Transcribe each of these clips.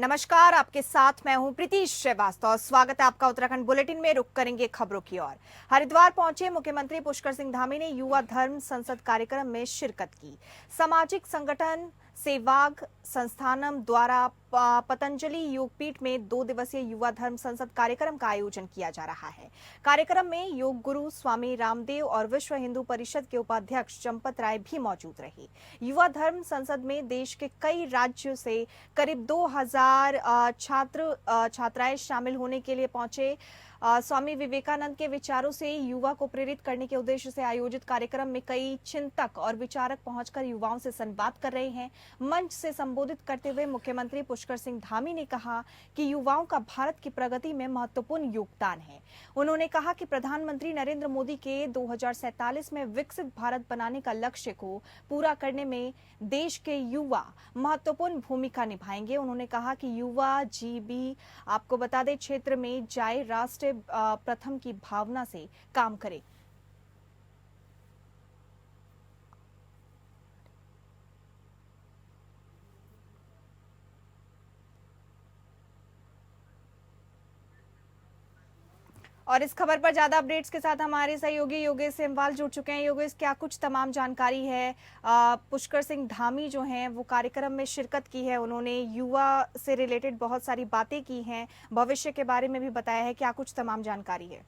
नमस्कार, आपके साथ मैं हूं प्रीति श्रीवास्तव। स्वागत है आपका उत्तराखंड बुलेटिन में। रुक करेंगे खबरों की ओर। हरिद्वार पहुंचे मुख्यमंत्री पुष्कर सिंह धामी ने युवा धर्म संसद कार्यक्रम में शिरकत की। सामाजिक संगठन सेवाग संस्थानम द्वारा पतंजलि योगपीठ में 2 दिवसीय युवा धर्म संसद कार्यक्रम का आयोजन किया जा रहा है। कार्यक्रम में योग गुरु स्वामी रामदेव और विश्व हिंदू परिषद के उपाध्यक्ष चंपत राय भी मौजूद रहे। युवा धर्म संसद में देश के कई राज्यों से करीब 2000 छात्राएं शामिल होने के लिए पहुंचे। स्वामी विवेकानंद के विचारों से युवा को प्रेरित करने के उद्देश्य से आयोजित कार्यक्रम में कई चिंतक और विचारक पहुंचकर युवाओं से संवाद कर रहे हैं। मंच से संबोधित करते हुए मुख्यमंत्री पुष्कर सिंह धामी ने कहा कि युवाओं का भारत की प्रगति में महत्वपूर्ण योगदान है। उन्होंने कहा कि प्रधानमंत्री नरेंद्र मोदी के 2047 में विकसित भारत बनाने का लक्ष्य को पूरा करने में देश के युवा महत्वपूर्ण भूमिका निभाएंगे। उन्होंने कहा कि युवा जीबी आपको बता दें क्षेत्र में जाए, राष्ट्र प्रथम की भावना से काम करे। और इस खबर पर ज्यादा अपडेट्स के साथ हमारे सहयोगी योगेश सेमवाल जुड़ चुके हैं। योगेश, क्या कुछ तमाम जानकारी है? पुष्कर सिंह धामी जो हैं वो कार्यक्रम में शिरकत की है, उन्होंने युवा से रिलेटेड बहुत सारी बातें की हैं, भविष्य के बारे में भी बताया है। क्या कुछ तमाम जानकारी है?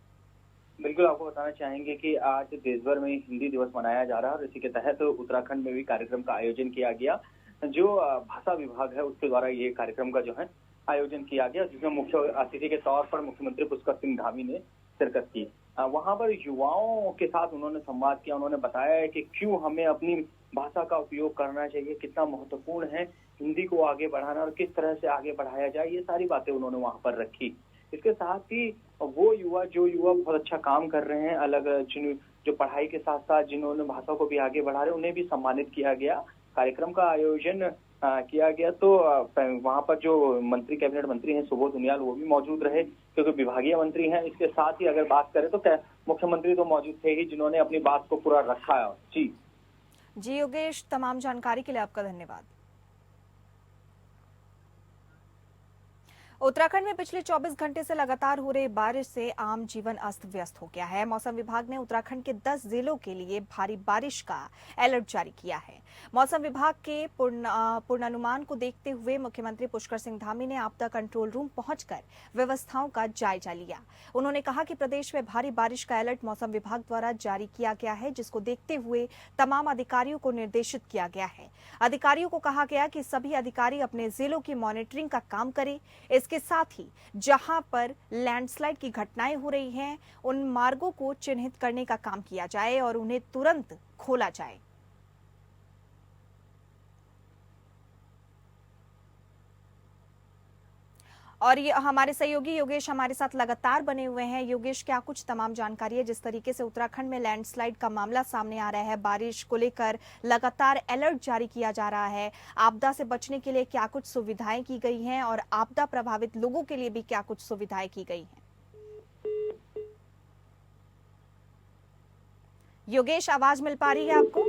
बिल्कुल, आपको बताना चाहेंगे कि आज देश भर में हिंदी दिवस मनाया जा रहा है और इसी के तहत उत्तराखंड में भी कार्यक्रम का आयोजन किया गया। जो भाषा विभाग है उसके द्वारा ये कार्यक्रम का जो है आयोजन किया गया, जिसमें मुख्य अतिथि के तौर पर मुख्यमंत्री पुष्कर सिंह धामी ने शिरकत की। वहां पर युवाओं के साथ उन्होंने संवाद किया। उन्होंने बताया है कि क्यों हमें अपनी भाषा का उपयोग करना चाहिए, कितना महत्वपूर्ण है हिंदी को आगे बढ़ाना और किस तरह से आगे बढ़ाया जाए, ये सारी बातें उन्होंने वहां पर रखी। इसके साथ ही वो जो युवा बहुत अच्छा काम कर रहे हैं, अलग जो पढ़ाई के साथ साथ जिन्होंने भाषा को भी आगे बढ़ा रहे, उन्हें भी सम्मानित किया गया। कार्यक्रम का आयोजन किया गया तो वहां पर जो मंत्री, कैबिनेट मंत्री हैं सुबोध उनियाल, वो भी मौजूद रहे क्योंकि विभागीय मंत्री हैं। इसके साथ ही अगर बात करें तो मुख्यमंत्री तो मौजूद थे ही, जिन्होंने अपनी बात को पूरा रखा है। जी योगेश, तमाम जानकारी के लिए आपका धन्यवाद। उत्तराखंड में पिछले 24 घंटे से लगातार हो रही बारिश से आम जीवन अस्त व्यस्त हो गया है। मौसम विभाग ने उत्तराखंड के 10 जिलों के लिए भारी बारिश का अलर्ट जारी किया है। मौसम विभाग के पूर्वानुमान को देखते हुए मुख्यमंत्री पुष्कर सिंह धामी ने आपदा कंट्रोल रूम पहुंचकर व्यवस्थाओं का जायजा लिया। उन्होंने कहा कि प्रदेश में भारी बारिश का अलर्ट मौसम विभाग द्वारा जारी किया गया है, जिसको देखते हुए तमाम अधिकारियों को निर्देशित किया गया है। अधिकारियों को कहा गया कि सभी अधिकारी अपने जिलों की मॉनिटरिंग का काम करें। इसके साथ ही जहां पर लैंडस्लाइड की घटनाएं हो रही हैं, उन मार्गों को चिन्हित करने का काम किया जाए और उन्हें तुरंत खोला जाए। और ये हमारे सहयोगी योगेश हमारे साथ लगातार बने हुए हैं। योगेश, क्या कुछ तमाम जानकारी है? जिस तरीके से उत्तराखंड में लैंडस्लाइड का मामला सामने आ रहा है, बारिश को लेकर लगातार अलर्ट जारी किया जा रहा है, आपदा से बचने के लिए क्या कुछ सुविधाएं की गई हैं और आपदा प्रभावित लोगों के लिए भी क्या कुछ सुविधाएं की गई हैं? योगेश, आवाज मिल पा रही है आपको?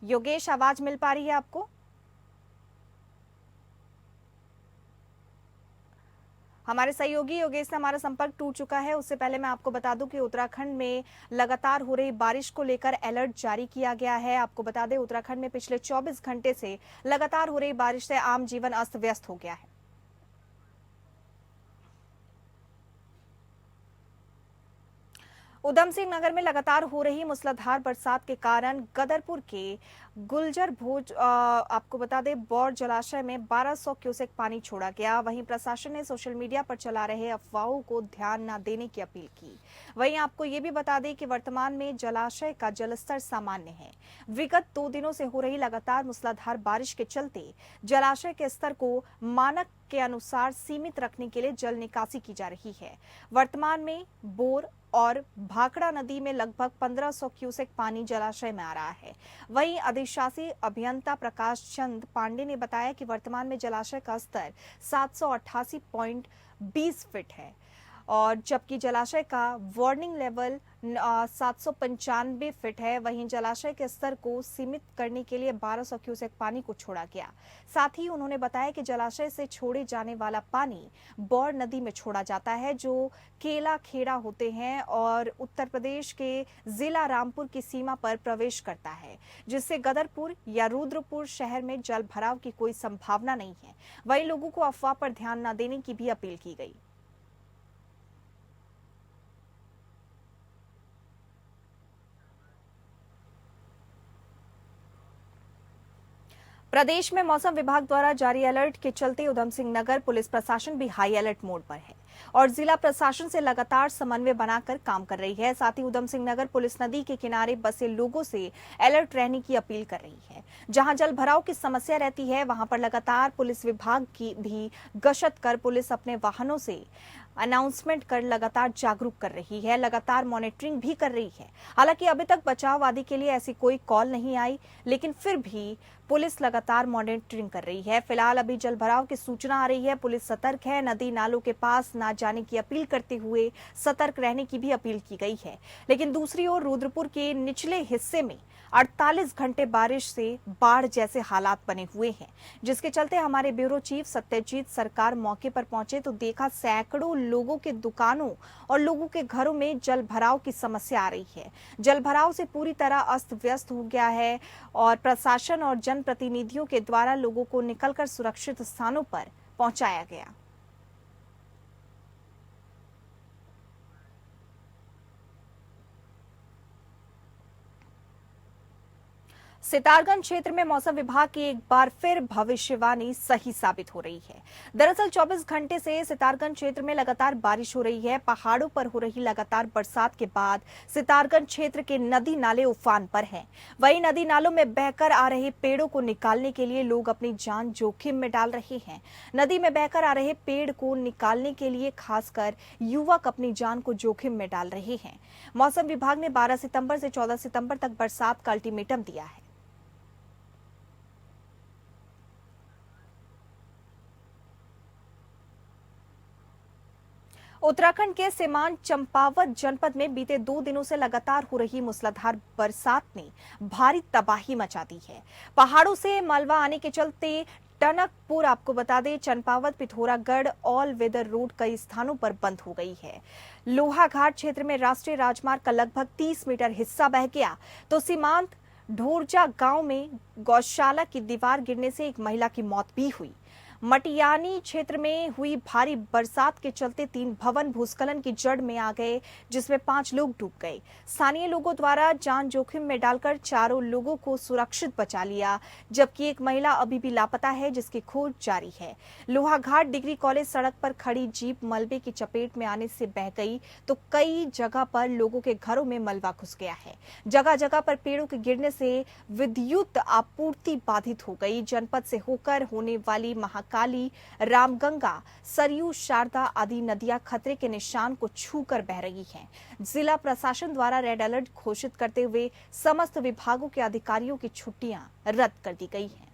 योगेश, आवाज मिल पा रही है आपको? हमारे सहयोगी योगेश से हमारा संपर्क टूट चुका है। उससे पहले मैं आपको बता दूं कि उत्तराखंड में लगातार हो रही बारिश को लेकर अलर्ट जारी किया गया है। आपको बता दें, उत्तराखंड में पिछले 24 घंटे से लगातार हो रही बारिश से आम जीवन अस्त व्यस्त हो गया है। उधम सिंह नगर में लगातार हो रही मूसलाधार बरसात के कारण गदरपुर के गुलजर भोज आपको बता दें बौर जलाशय में 1200 क्यूसेक पानी छोड़ा गया। वहीं प्रशासन ने सोशल मीडिया पर चला रहे अफवाहों को ध्यान न देने की अपील की। वहीं आपको ये भी बता दें कि वर्तमान में जलाशय का जलस्तर सामान्य है। विगत 2 दिनों से हो रही लगातार मूसलाधार बारिश के चलते जलाशय के स्तर को मानक के अनुसार सीमित रखने के लिए जल निकासी की जा रही है। वर्तमान में बोर और भाखड़ा नदी में लगभग 1500 क्यूसेक पानी जलाशय में आ रहा है। वहीं अधिशासी अभियंता प्रकाश चंद पांडे ने बताया कि वर्तमान में जलाशय का स्तर 788.20 फीट है। और जबकि जलाशय का वार्निंग लेवल 795 फीट है। वहीं जलाशय के स्तर को सीमित करने के लिए 1200 क्यूसेक पानी को छोड़ा गया। साथ ही उन्होंने बताया कि जलाशय से छोड़े जाने वाला पानी बौर नदी में छोड़ा जाता है, जो केला खेड़ा होते हैं और उत्तर प्रदेश के जिला रामपुर की सीमा पर प्रवेश करता है, जिससे गदरपुर या रुद्रपुर शहर में जल भराव की कोई संभावना नहीं है। वहीं लोगों को अफवाह पर ध्यान न देने की भी अपील की गई। प्रदेश में मौसम विभाग द्वारा जारी अलर्ट के चलते उधम सिंह नगर पुलिस प्रशासन भी हाई अलर्ट मोड पर है और जिला प्रशासन से लगातार समन्वय बनाकर काम कर रही है। साथ ही उधम सिंह नगर पुलिस नदी के किनारे बसे लोगों से अलर्ट रहने की अपील कर रही है। जहां जल भराव की समस्या रहती है, वहां पर लगातार पुलिस विभाग की भी गश्त कर पुलिस अपने वाहनों से अनाउंसमेंट कर लगातार जागरूक कर रही है, लगातार मॉनिटरिंग भी कर रही है। हालांकि अभी तक बचाव आदि के लिए ऐसी कोई कॉल नहीं आई, लेकिन फिर भी पुलिस लगातार मॉनिटरिंग कर रही है। फिलहाल अभी जल भराव की सूचना आ रही है, पुलिस सतर्क है। नदी नालों के पास ना जाने की अपील करते हुए सतर्क रहने की भी अपील की गई है। लेकिन दूसरी ओर रुद्रपुर के निचले हिस्से में 48 घंटे बारिश से बाढ़ जैसे हालात बने हुए हैं, जिसके चलते हमारे ब्यूरो चीफ सत्यजीत सरकार मौके पर पहुंचे तो देखा सैकड़ों लोगों के दुकानों और लोगों के घरों में जल भराव की समस्या आ रही है। जल भराव से पूरी तरह अस्त व्यस्त हो गया है और प्रशासन और जनप्रतिनिधियों के द्वारा लोगों को निकलकर सुरक्षित स्थानों पर पहुंचाया गया। सितारगंज क्षेत्र में मौसम विभाग की एक बार फिर भविष्यवाणी सही साबित हो रही है। दरअसल 24 घंटे से सितारगंज क्षेत्र में लगातार बारिश हो रही है। पहाड़ों पर हो रही लगातार बरसात के बाद सितारगंज क्षेत्र के नदी नाले उफान पर हैं। वहीं नदी नालों में बहकर आ रहे पेड़ों को निकालने के लिए लोग अपनी जान जोखिम में डाल रहे हैं। नदी में बहकर आ रहे पेड़ को निकालने के लिए खासकर युवक अपनी जान को जोखिम में डाल रहे हैं। मौसम विभाग ने 12 सितंबर से 14 सितंबर तक बरसात का अल्टीमेटम दिया है। उत्तराखंड के सीमांत चंपावत जनपद में बीते 2 दिनों से लगातार हो रही मूसलाधार बरसात ने भारी तबाही मचा दी है। पहाड़ों से मलबा आने के चलते टनकपुर, आपको बता दें, Champawat Pithoragarh all weather road कई स्थानों पर बंद हो गई है। लोहाघाट क्षेत्र में राष्ट्रीय राजमार्ग का लगभग 30 मीटर हिस्सा बह गया तो सीमांत ढोरजा गांव में गौशाला की दीवार गिरने से एक महिला की मौत भी हुई। मटियानी क्षेत्र में हुई भारी बरसात के चलते 3 भवन भूस्खलन की जड़ में आ गए, जिसमें 5 लोग डूब गए। स्थानीय लोगों द्वारा जान जोखिम में डालकर 4 लोगों को सुरक्षित बचा लिया, जबकि एक महिला अभी भी लापता है, जिसकी खोज जारी है। लोहाघाट डिग्री कॉलेज सड़क पर खड़ी जीप मलबे की चपेट में आने से बह गई तो कई जगह पर लोगों के घरों में मलबा घुस गया है। जगह जगह पर पेड़ों के गिरने से विद्युत आपूर्ति बाधित हो गई। जनपद से होकर होने वाली महाकाली, रामगंगा, सरयू, शारदा आदि नदियां खतरे के निशान को छूकर बह रही हैं। जिला प्रशासन द्वारा रेड अलर्ट घोषित करते हुए समस्त विभागों के अधिकारियों की छुट्टियां रद्द कर दी गई हैं।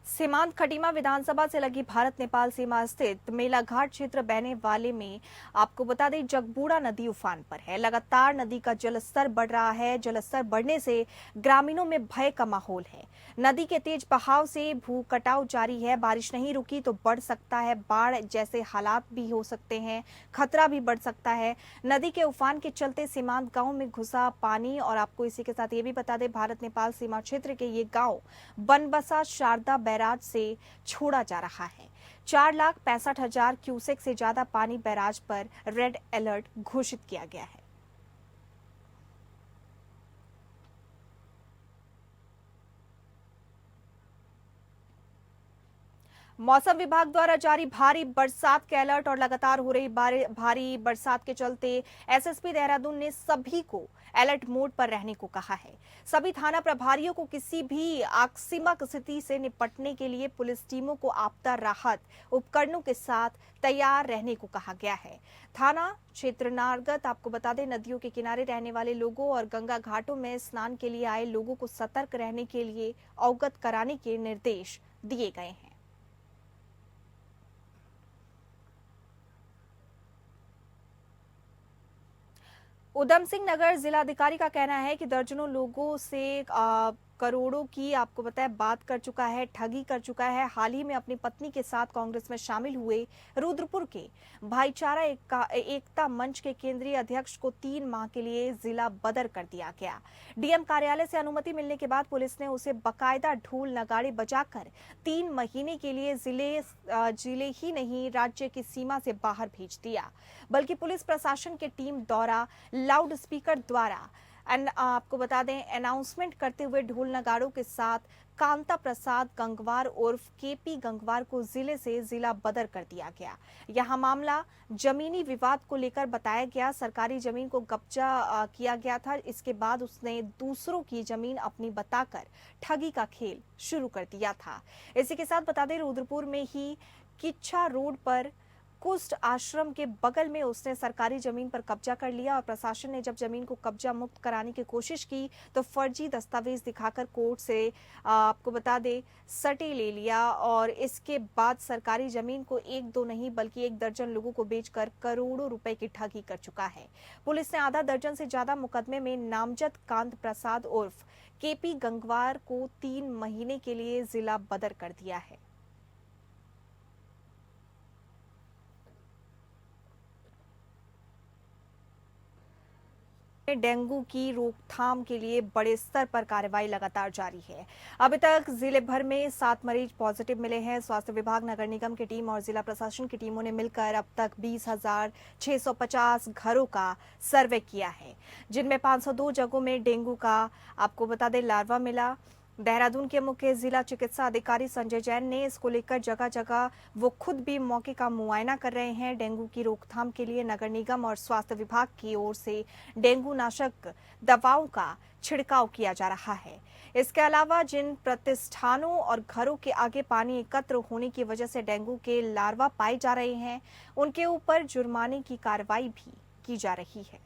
सीमांत खटीमा विधानसभा से लगी भारत नेपाल सीमा स्थित मेलाघाट क्षेत्र बहने वाले में आपको बता दें जगबूढ़ा नदी उफान पर है। लगातार नदी का जलस्तर बढ़ रहा है। जलस्तर बढ़ने से ग्रामीणों में भय का माहौल है। नदी के तेज बहाव से भू कटाव जारी है। बारिश नहीं रुकी तो बढ़ सकता है बाढ़ जैसे हालात भी हो सकते हैं, खतरा भी बढ़ सकता है। नदी के उफान के चलते सीमांत गांव में घुसा पानी। और आपको इसी के साथ ये भी बता दें भारत नेपाल सीमा क्षेत्र के ये गांव बनबसा शारदा बैराज से छोड़ा जा रहा है। 4,65,000 क्यूसेक से ज्यादा पानी बैराज पर रेड अलर्ट घोषित किया गया है। मौसम विभाग द्वारा जारी भारी बरसात के अलर्ट और लगातार हो रही भारी बरसात के चलते एसएसपी देहरादून ने सभी को अलर्ट मोड पर रहने को कहा है। सभी थाना प्रभारियों को किसी भी आकस्मिक स्थिति से निपटने के लिए पुलिस टीमों को आपदा राहत उपकरणों के साथ तैयार रहने को कहा गया है। थाना क्षेत्रांतर्गत आपको बता दें, नदियों के किनारे रहने वाले लोगों और गंगा घाटों में स्नान के लिए आए लोगों को सतर्क रहने के लिए अवगत कराने के निर्देश दिए गए हैं। उधम सिंह नगर जिलाधिकारी का कहना है कि दर्जनों लोगों से करोड़ों की आपको बताया बात कर चुका है, ठगी कर चुका है। हाल ही में अपनी पत्नी के साथ कांग्रेस में शामिल हुए रुद्रपुर के भाईचारा एकता मंच के केंद्रीय अध्यक्ष को 3 माह के लिए जिला बदर कर दिया गया। डीएम कार्यालय से अनुमति मिलने के बाद पुलिस ने उसे बकायदा ढोल नगाड़े बजाकर 3 महीने के लिए जिले ही नहीं राज्य की सीमा से बाहर भेज दिया। बल्कि पुलिस प्रशासन की टीम द्वारा लाउड स्पीकर द्वारा आपको बता दें अनाउंसमेंट करते हुए ढोल नगाड़ों के साथ कांता प्रसाद गंगवार उर्फ केपी गंगवार को जिले से जिला बदर कर दिया गया। यहां मामला जमीनी विवाद को लेकर बताया गया। सरकारी जमीन को कब्जा किया गया था। इसके बाद उसने दूसरों की जमीन अपनी बताकर ठगी का खेल शुरू कर दिया था। इसी के साथ बता दें, रुद्रपुर में ही किच्छा रोड पर कुष्ठ आश्रम के बगल में उसने सरकारी जमीन पर कब्जा कर लिया और प्रशासन ने जब जमीन को कब्जा मुक्त कराने की कोशिश की तो फर्जी दस्तावेज दिखाकर कोर्ट से आपको बता दे सटे ले लिया और इसके बाद सरकारी जमीन को 1-2 नहीं बल्कि 1 दर्जन लोगों को बेचकर करोड़ों रुपए की ठगी कर चुका है। पुलिस ने आधा दर्जन से ज्यादा मुकदमे में नामजद कांत प्रसाद उर्फ केपी गंगवार को 3 महीने के लिए जिला बदर कर दिया है। डेंगू की रोकथाम के लिए बड़े स्तर पर कार्रवाई लगातार जारी है। अभी तक जिले भर में 7 मरीज पॉजिटिव मिले हैं। स्वास्थ्य विभाग, नगर निगम की टीम और जिला प्रशासन की टीमों ने मिलकर अब तक 20,650 घरों का सर्वे किया है, जिनमें 502 जगहों में डेंगू का आपको बता दें लार्वा मिला। देहरादून के मुख्य जिला चिकित्सा अधिकारी संजय जैन ने इसको लेकर जगह जगह वो खुद भी मौके का मुआयना कर रहे हैं। डेंगू की रोकथाम के लिए नगर निगम और स्वास्थ्य विभाग की ओर से डेंगू नाशक दवाओं का छिड़काव किया जा रहा है। इसके अलावा जिन प्रतिष्ठानों और घरों के आगे पानी एकत्र होने की वजह से डेंगू के लार्वा पाए जा रहे हैं, उनके ऊपर जुर्माने की कार्रवाई भी की जा रही है।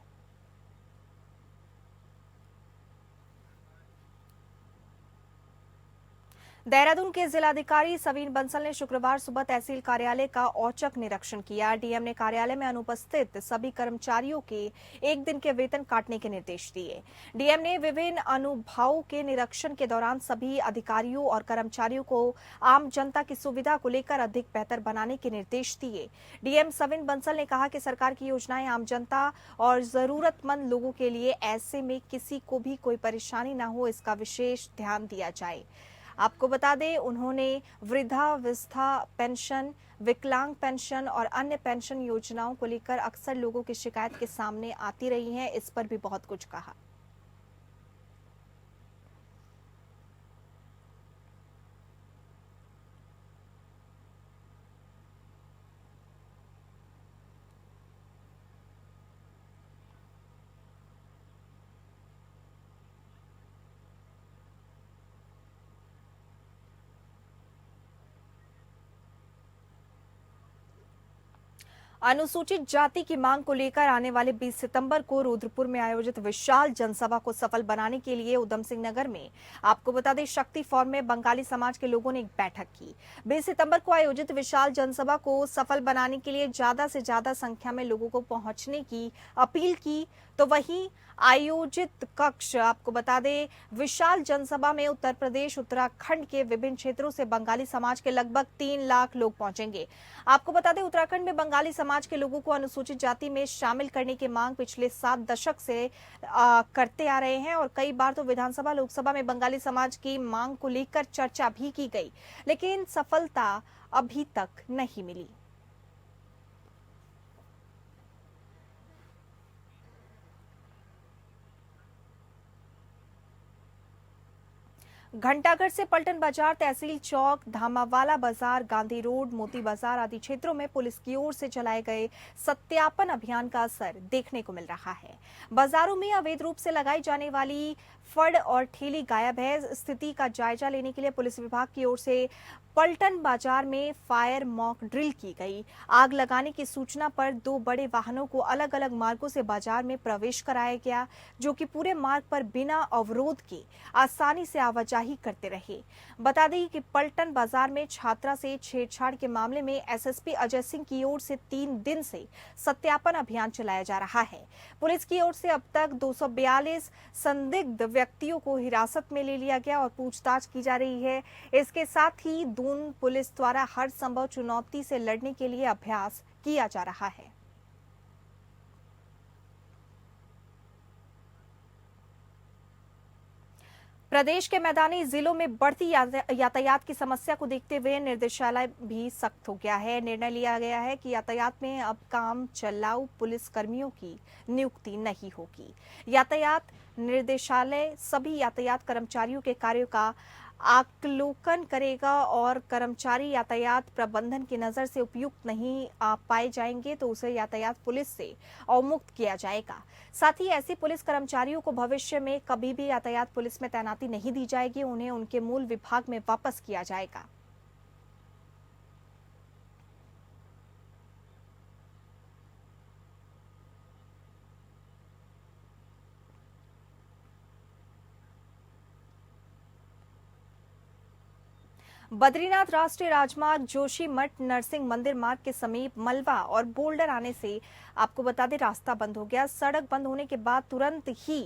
देहरादून के जिलाधिकारी सवीन बंसल ने शुक्रवार सुबह तहसील कार्यालय का औचक निरीक्षण किया। डीएम ने कार्यालय में अनुपस्थित सभी कर्मचारियों के 1 दिन के वेतन काटने के निर्देश दिए। डीएम ने विभिन्न अनुभागों के निरीक्षण के दौरान सभी अधिकारियों और कर्मचारियों को आम जनता की सुविधा को लेकर अधिक बेहतर बनाने के निर्देश दिए। डीएम सवीन बंसल ने कहा कि सरकार की योजनाएं आम जनता और जरूरतमंद लोगों के लिए, ऐसे में किसी को भी कोई परेशानी न हो, इसका विशेष ध्यान दिया जाए। आपको बता दें, उन्होंने वृद्धावस्था पेंशन, विकलांग पेंशन और अन्य पेंशन योजनाओं को लेकर अक्सर लोगों की शिकायत के सामने आती रही हैं, इस पर भी बहुत कुछ कहा। अनुसूचित जाति की मांग को लेकर आने वाले 20 सितंबर को रुद्रपुर में आयोजित विशाल जनसभा को सफल बनाने के लिए उधम सिंह नगर में आपको बता दें शक्ति फॉर्म में बंगाली समाज के लोगों ने एक बैठक की। 20 सितंबर को आयोजित विशाल जनसभा को सफल बनाने के लिए ज्यादा से ज्यादा संख्या में लोगों को पहुंचने की अपील की। तो वहीं आयोजित कक्ष आपको बता दें विशाल जनसभा में उत्तर प्रदेश, उत्तराखंड के विभिन्न क्षेत्रों से बंगाली समाज के लगभग 3 लाख लोग पहुंचेंगे। आपको बता दें उत्तराखंड में बंगाली समाज के लोगों को अनुसूचित जाति में शामिल करने की मांग पिछले 7 दशक से करते आ रहे हैं और कई बार तो विधानसभा, लोकसभा में बंगाली समाज की मांग को लेकर चर्चा भी की गई, लेकिन सफलता अभी तक नहीं मिली। घंटाघर से पलटन बाजार, तहसील चौक, धामावाला बाजार, गांधी रोड, मोती बाजार आदि क्षेत्रों में पुलिस की ओर से चलाए गए सत्यापन अभियान का असर देखने को मिल रहा है। बाजारों में अवैध रूप से लगाई जाने वाली फड़ और ठेली गायब है। स्थिति का जायजा लेने के लिए पुलिस विभाग की ओर से पलटन बाजार में फायर मॉक ड्रिल की गई। आग लगाने की सूचना पर 2 बड़े वाहनों को अलग अलग मार्गों से बाजार में प्रवेश कराया गया, जो कि पूरे मार्ग पर बिना अवरोध के आसानी से आवाजाही करते रहे। बता दें कि पलटन बाजार में छात्रा से छेड़छाड़ के मामले में एसएसपी अजय सिंह की ओर से 3 दिन से सत्यापन अभियान चलाया जा रहा है। पुलिस की ओर से अब तक 242 संदिग्ध व्यक्तियों को हिरासत में ले लिया गया और पूछताछ की जा रही है। इसके साथ ही दून पुलिस द्वारा हर संभव चुनौती से लड़ने के लिए अभ्यास किया जा रहा है। प्रदेश के मैदानी जिलों में बढ़ती यातायात की समस्या को देखते हुए निर्देशालय भी सख्त हो गया है। निर्णय लिया गया है कि यातायात में अब काम चलाऊ पुलिस कर्मियों की नियुक्ति नहीं होगी। यातायात निर्देशालय सभी यातायात कर्मचारियों के कार्यों का आकलोकन करेगा और कर्मचारी यातायात प्रबंधन की नजर से उपयुक्त नहीं पाए जाएंगे तो उसे यातायात पुलिस से अवमुक्त किया जाएगा। साथ ही ऐसे पुलिस कर्मचारियों को भविष्य में कभी भी यातायात पुलिस में तैनाती नहीं दी जाएगी, उन्हें उनके मूल विभाग में वापस किया जाएगा। बद्रीनाथ राष्ट्रीय राजमार्ग जोशीमठ नरसिंह मंदिर मार्ग के समीप मलबा और बोल्डर आने से आपको बता दें रास्ता बंद हो गया। सड़क बंद होने के बाद तुरंत ही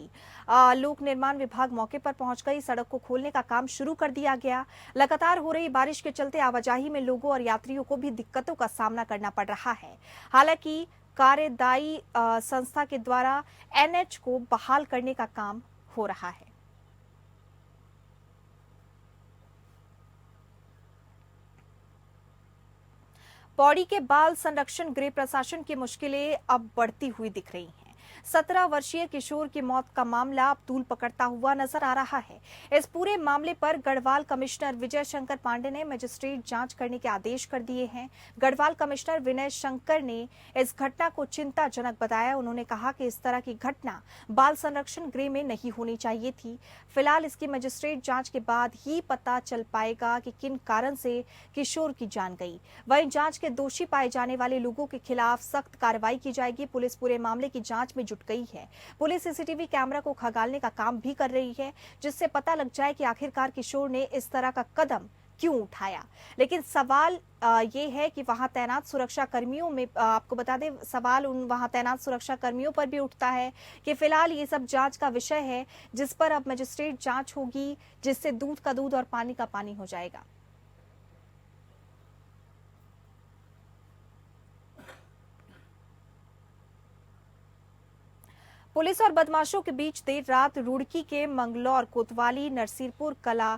लोक निर्माण विभाग मौके पर पहुंच गई। सड़क को खोलने का काम शुरू कर दिया गया। लगातार हो रही बारिश के चलते आवाजाही में लोगों और यात्रियों को भी दिक्कतों का सामना करना पड़ रहा है। हालांकि कार्यदायी संस्था के द्वारा एनएच को बहाल करने का काम हो रहा है। पौड़ी के बाल संरक्षण गृह प्रशासन की मुश्किलें अब बढ़ती हुई दिख रही हैं। 17 वर्षीय किशोर की मौत का मामला अब तूल पकड़ता हुआ नजर आ रहा है। इस पूरे मामले पर गढ़वाल कमिश्नर विजय शंकर पांडे ने मजिस्ट्रेट जांच करने के आदेश कर दिए हैं। गढ़वाल कमिश्नर विनय शंकर ने इस घटना को चिंताजनक बताया। उन्होंने कहा कि इस तरह की घटना बाल संरक्षण गृह में नहीं होनी चाहिए थी। फिलहाल इसकी मजिस्ट्रेट जांच के बाद ही पता चल पाएगा कि किन कारण से किशोर की जान गई। वहीं जांच के दोषी पाए जाने वाले लोगों के खिलाफ सख्त कार्रवाई की जाएगी। पुलिस पूरे मामले की जांच में जुट गई है। पुलिस सीसीटीवी कैमरा को खंगालने का काम भी कर रही है, जिससे पता लग जाए कि आखिरकार किशोर ने इस तरह का कदम क्यों उठाया। लेकिन सवाल ये है कि वहां तैनात सुरक्षा कर्मियों में आपको बता दें सवाल उन वहां तैनात सुरक्षा कर्मियों पर भी उठता है कि फिलहाल ये सब जांच का विषय है, जिस पर अब मजिस्ट्रेट जांच होगी, जिससे दूध का दूध और पानी का पानी हो जाएगा। पुलिस और बदमाशों के बीच देर रात रुड़की के मंगलौर कोतवाली नरसिरपुर कला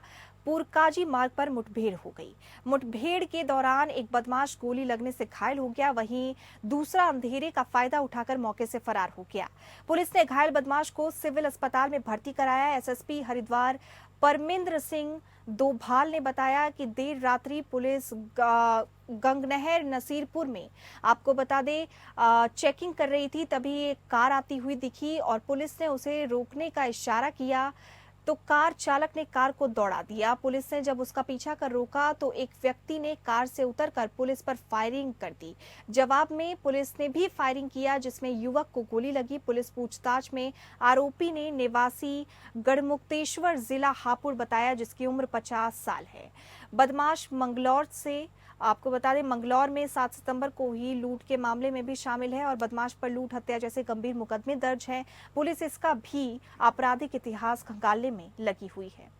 पुरकाजी मार्ग पर मुठभेड़ हो गई। मुठभेड़ के दौरान एक बदमाश गोली लगने से घायल हो गया, वहीं दूसरा अंधेरे का फायदा उठाकर मौके से फरार हो गया। पुलिस ने घायल बदमाश को सिविल अस्पताल में भर्ती कराया। एसएसपी हरिद्वार परमिंद्र सिंह दोभाल ने बताया कि देर रात्रि पुलिस गंगनहर नसीरपुर में आपको बता दें चेकिंग कर रही थी, तभी एक कार आती हुई दिखी और पुलिस ने उसे रोकने का इशारा किया तो कार चालक ने कार को दौड़ा दिया। पुलिस ने जब उसका पीछा कर रोका तो एक व्यक्ति ने कार से उतरकर पुलिस पर फायरिंग कर दी। जवाब में पुलिस ने भी फायरिंग किया, जिसमें युवक को गोली लगी। पुलिस पूछताछ में आरोपी ने निवासी गढ़मुक्तेश्वर जिला हापुड़ बताया, जिसकी उम्र 50 साल है। बदमाश मंगलौर से आपको बता दें मंगलौर में 7 सितंबर को ही लूट के मामले में भी शामिल है और बदमाश पर लूट हत्या जैसे गंभीर मुकदमे दर्ज हैं। पुलिस इसका भी आपराधिक इतिहास खंगालने में लगी हुई है।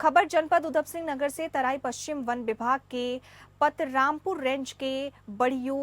खबर जनपद उधम सिंह नगर से तराई पश्चिम वन विभाग के पतरामपुर रेंज के बड़ियो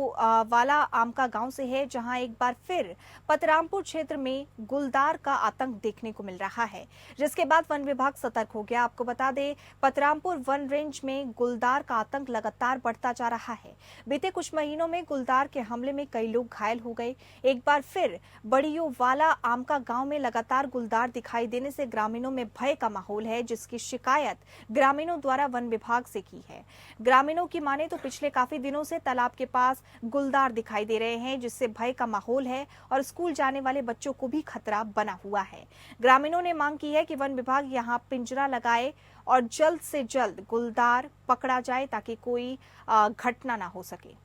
वाला आमका गांव से है, जहां एक बार फिर पतरामपुर क्षेत्र में गुलदार का आतंक देखने को मिल रहा है, जिसके बाद वन विभाग सतर्क हो गया। आपको बता दें, पतरामपुर वन रेंज में गुलदार का आतंक लगातार बढ़ता जा रहा है। बीते कुछ महीनों में गुलदार के हमले में कई लोग घायल हो गए। एक बार फिर बड़ियो वाला आमका गांव में लगातार गुलदार दिखाई देने से ग्रामीणों में भय का माहौल है, जिसकी शिकायत ग्रामीणों द्वारा वन विभाग से की है। ग्रामीणों की माने तो पिछले काफी दिनों से तालाब के पास गुलदार दिखाई दे रहे हैं, जिससे भय का माहौल है और स्कूल जाने वाले बच्चों को भी खतरा बना हुआ है। ग्रामीणों ने मांग की है कि वन विभाग यहां पिंजरा लगाए और जल्द से जल्द गुलदार पकड़ा जाए, ताकि कोई घटना ना हो सके।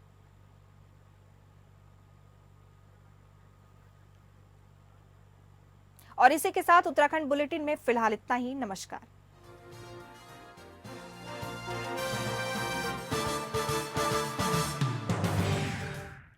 और इसी के साथ उत्तराखंड बुलेटिन में फिलहाल इतना ही। नमस्कार।